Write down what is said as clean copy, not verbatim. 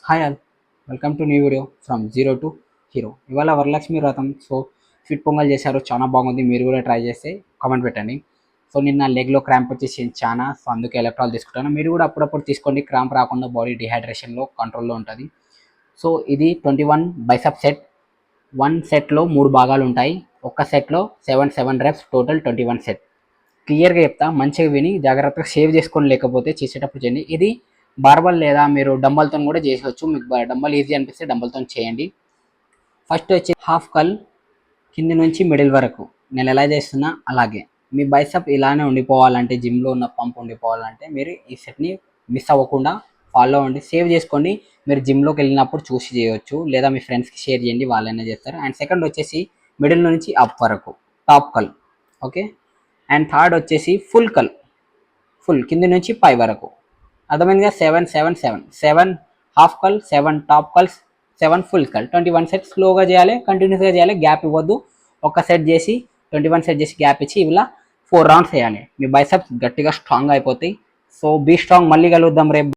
Hi all, welcome to new video from zero to hero. ఇవాళ వరలక్ష్మి వ్రతం. So sweet pongal చేశారు, చాలా బాగుంది. మీరు కూడా ట్రై చేస్తే కామెంట్ పెట్టండి. సో నిన్న లెగ్లో క్రాంప్ వచ్చేసి చాలా, సో అందుకే ఎలక్ట్రాల్ తీసుకుంటాను. మీరు కూడా అప్పుడప్పుడు తీసుకోండి, క్రాంప్ రాకుండా బాడీ డిహైడ్రేషన్లో కంట్రోల్లో ఉంటుంది. సో ఇది 21 బైసప్ సెట్. వన్ సెట్లో 3 భాగాలు ఉంటాయి. ఒక్క సెట్లో 7 రెప్స్, టోటల్ 21 సెట్. క్లియర్గా చెప్తా, మంచిగా విని జాగ్రత్తగా సేవ్ చేసుకొని లేకపోతే చేసేటప్పుడు చేయండి. ఇది బార్బల్ లేదా మీరు డంబల్తో కూడా చేసేవచ్చు. మీకు డంబల్ ఈజీ అనిపిస్తే డంబల్తో చేయండి. ఫస్ట్ వచ్చి హాఫ్ కల్ కింది నుంచి మిడిల్ వరకు నేను ఎలా చేస్తున్నా అలాగే. మీ బైసప్ ఇలానే ఉండిపోవాలంటే, జిమ్లో ఉన్న పంప్ ఉండిపోవాలంటే మీరు ఈ సెట్ని మిస్ అవ్వకుండా ఫాలో అవ్వండి, సేవ్ చేసుకోండి. మీరు జిమ్లోకి వెళ్ళినప్పుడు చూసి చేయవచ్చు, లేదా మీ ఫ్రెండ్స్కి షేర్ చేయండి, వాళ్ళైనా చేస్తారు. అండ్ సెకండ్ వచ్చేసి మిడిల్ నుంచి అప్ వరకు టాప్ కల్, ఓకే. అండ్ థర్డ్ వచ్చేసి ఫుల్ కల్, ఫుల్ కింది నుంచి పై వరకు. అర్థమైందిగా? 7 హాఫ్ కల్, 7 టాప్ కల్స్, 7 ఫుల్ కల్. 21 సెట్ స్లోగా చేయాలి, కంటిన్యూస్గా చేయాలి, గ్యాప్ ఇవ్వద్దు. ఒక సెట్ చేసి 21 సెట్ చేసి గ్యాప్ ఇచ్చి ఇలా 4 రౌండ్స్ వేయాలి. మీ బైసెప్స్ గట్టిగా స్ట్రాంగ్ అయిపోతాయి. So be strong. మళ్ళీ కలుద్దాం రేపు.